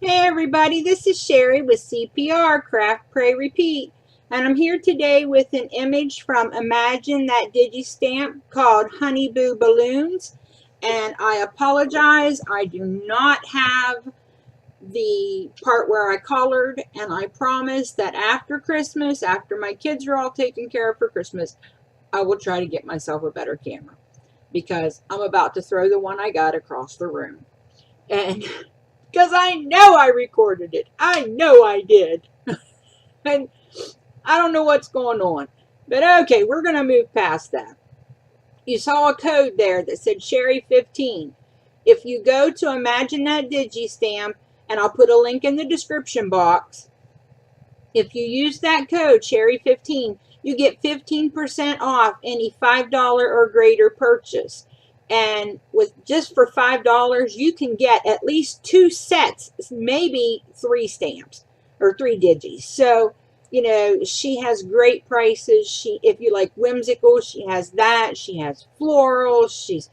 Hey everybody, this is Sherry with CPR, Craft, Pray, Repeat. And I'm here today with an image from Imagine That Digistamp called Honey Boo Balloons. And I apologize, I do not have the part where I colored, and I promise that after Christmas, after my kids are all taken care of for Christmas, I will try to get myself a better camera because I'm about to throw the one I got across the room. And because I know I recorded it. I know I did. And I don't know what's going on. But okay, we're going to move past that. You saw a code there that said Sherry 15. If you go to Imagine That Digistamp, and I'll put a link in the description box, if you use that code Sherry 15, you get 15% off any $5 or greater purchase. And with just for $5, you can get at least 2 sets, maybe 3 stamps or 3 digis. So, you know, she has great prices. If you like whimsical, she has that. She has floral. She's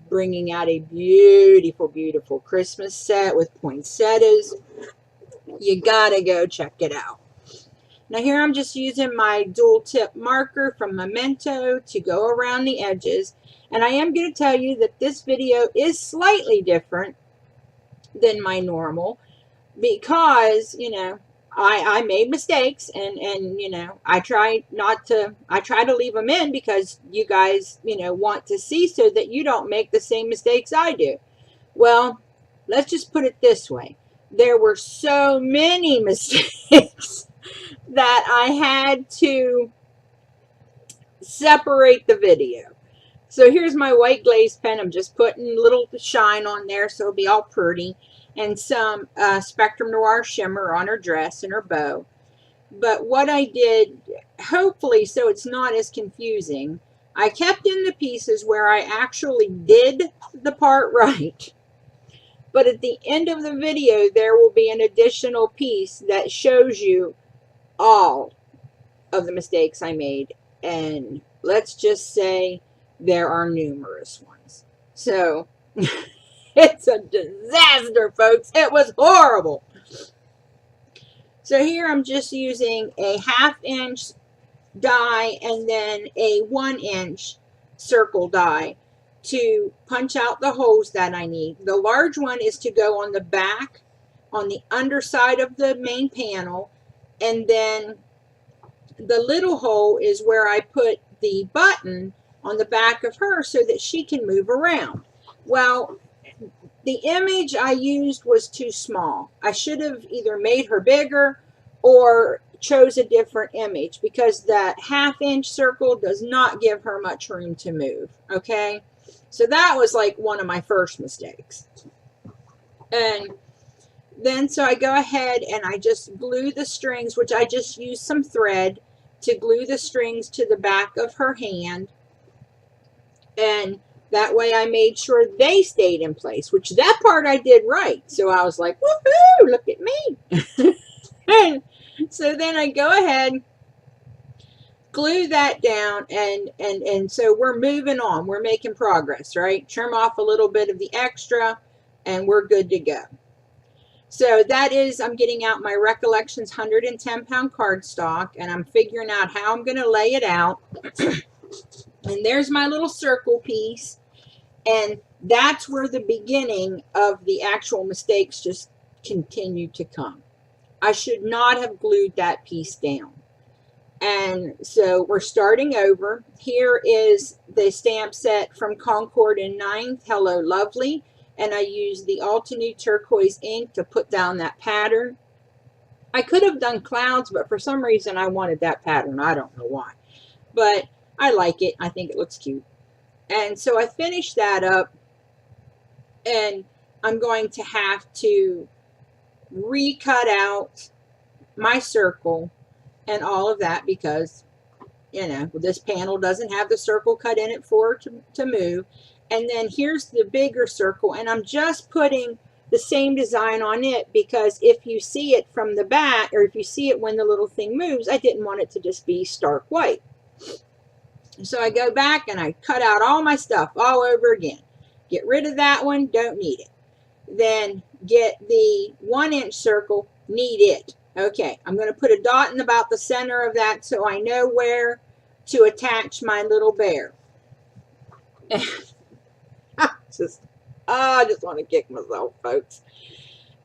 bringing out a beautiful, beautiful Christmas set with poinsettias. You gotta go check it out. Now here I'm just using my dual tip marker from Memento to go around the edges. And I am going to tell you that this video is slightly different than my normal because, you know, I made mistakes and you know, I try to leave them in because you guys, you know, want to see so that you don't make the same mistakes I do. Well, let's just put it this way. There were so many mistakes that I had to separate the video. So here's my white glaze pen. I'm just putting a little shine on there so it'll be all pretty. And some Spectrum Noir shimmer on her dress and her bow. But what I did, hopefully so it's not as confusing, I kept in the pieces where I actually did the part right. But at the end of the video, there will be an additional piece that shows you all of the mistakes I made. And let's just say there are numerous ones. So it's a disaster, folks. It was horrible. So here I'm just using a 1/2 inch die and then a 1 inch circle die to punch out the holes that I need. The large one is to go on the back, on the underside of the main panel, and then the little hole is where I put the button on the back of her so that she can move around. Well, the image I used was too small. I should have either made her bigger or chose a different image because that 1/2 inch circle does not give her much room to move. Okay, so that was like one of my first mistakes. And then so I go ahead and I just glue the strings, which I just used some thread to glue the strings to the back of her hand. And that way I made sure they stayed in place, which that part I did right. So I was like, woohoo, look at me. And so then I go ahead, glue that down, and so we're moving on. We're making progress, right? Trim off a little bit of the extra, and we're good to go. So that is, I'm getting out my Recollections 110-pound cardstock, and I'm figuring out how I'm going to lay it out. And there's my little circle piece. And that's where the beginning of the actual mistakes just continue to come. I should not have glued that piece down. And so we're starting over. Here is the stamp set from Concord in 9th, Hello Lovely. And I used the Altenew turquoise ink to put down that pattern. I could have done clouds, but for some reason I wanted that pattern. I don't know why. But I like it. I think it looks cute. And so I finished that up, and I'm going to have to recut out my circle and all of that because, you know, this panel doesn't have the circle cut in it for it to move. And then here's the bigger circle, and I'm just putting the same design on it because if you see it from the back, or if you see it when the little thing moves, I didn't want it to just be stark white. So I go back and I cut out all my stuff all over again. Get rid of that one, don't need it. Then get the 1-inch circle, need it. Okay, I'm going to put a dot in about the center of that so I know where to attach my little bear. I just want to kick myself, folks.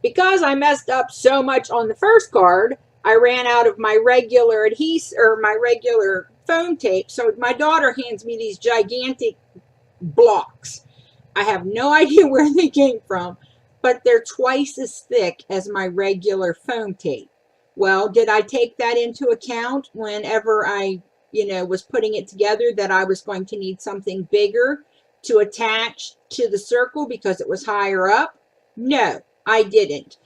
Because I messed up so much on the first card, I ran out of my regular adhesive, or my regular foam tape, so my daughter hands me these gigantic blocks. I have no idea where they came from, but they're twice as thick as my regular foam tape. Well, did I take that into account whenever I, was putting it together, that I was going to need something bigger to attach to the circle because it was higher up? No, I didn't.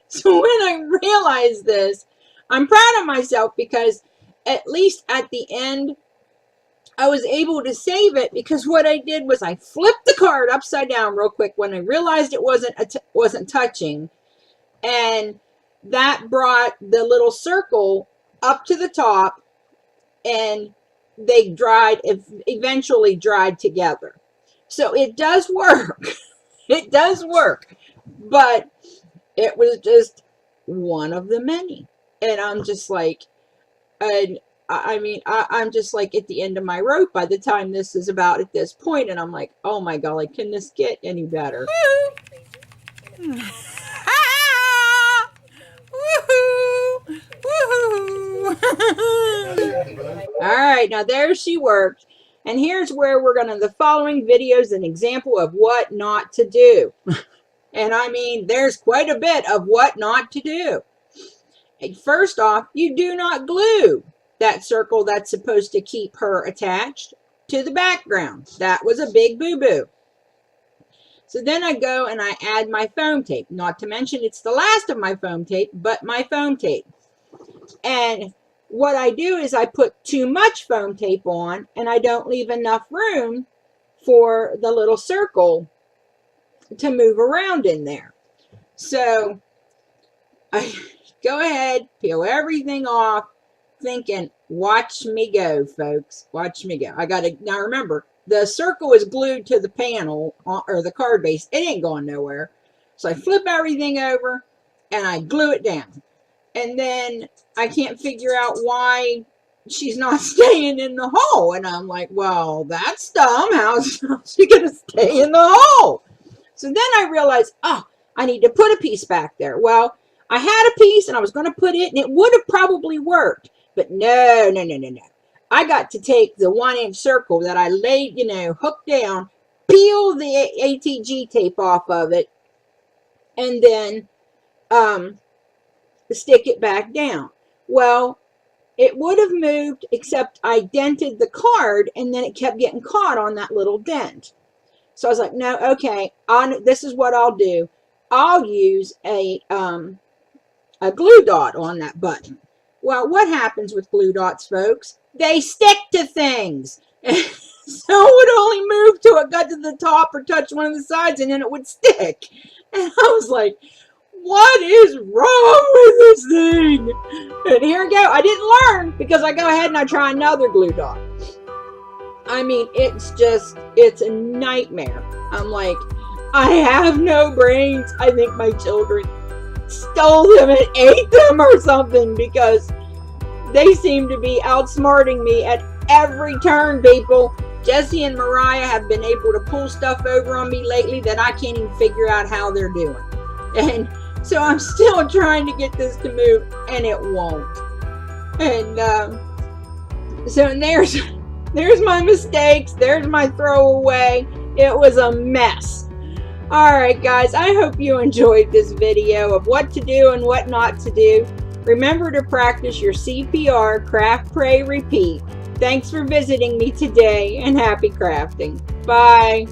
So when I realized this, I'm proud of myself because at least at the end, I was able to save it, because what I did was I flipped the card upside down real quick when I realized it wasn't touching, and that brought the little circle up to the top, and they eventually dried together. So it does work. It does work, but it was just one of the many, and I'm just like, I'm just like at the end of my rope by the time this is about at this point, and I'm like, oh my golly, can this get any better? All right, now there she worked, and here's where we're going to, the following video is an example of what not to do. And I mean, there's quite a bit of what not to do. First off, you do not glue that circle that's supposed to keep her attached to the background. That was a big boo-boo. So then I go and I add my foam tape. Not to mention it's the last of my foam tape, but my foam tape. And what I do is I put too much foam tape on, and I don't leave enough room for the little circle to move around in there. So I go ahead, peel everything off, thinking, watch me go, folks. Watch me go. I got to, now remember, the circle is glued to the panel, or the card base. It ain't going nowhere. So I flip everything over and I glue it down. And then I can't figure out why she's not staying in the hole. And I'm like, well, that's dumb. How's she going to stay in the hole? So then I realized, oh, I need to put a piece back there. Well, I had a piece and I was going to put it, and it would have probably worked. But no. I got to take the 1-inch circle that I laid, hooked down, peel the ATG tape off of it, and then stick it back down. Well, it would have moved, except I dented the card, and then it kept getting caught on that little dent. So I was like, no, okay, this is what I'll do. I'll use a glue dot on that button. Well, what happens with glue dots, folks? They stick to things. So it would only move till it got to the top or touch one of the sides, and then it would stick. And I was like, what is wrong with this thing? And here we go. I didn't learn, because I go ahead and I try another glue dot. I mean, it's a nightmare. I'm like, I have no brains. I think my children stole them and ate them or something, because they seem to be outsmarting me at every turn, people. Jesse and Mariah have been able to pull stuff over on me lately that I can't even figure out how they're doing. And so I'm still trying to get this to move, and it won't. And so there's my mistakes. There's my throwaway. It was a mess. Alright guys, I hope you enjoyed this video of what to do and what not to do. Remember to practice your CPR, craft, pray, repeat. Thanks for visiting me today, and happy crafting. Bye.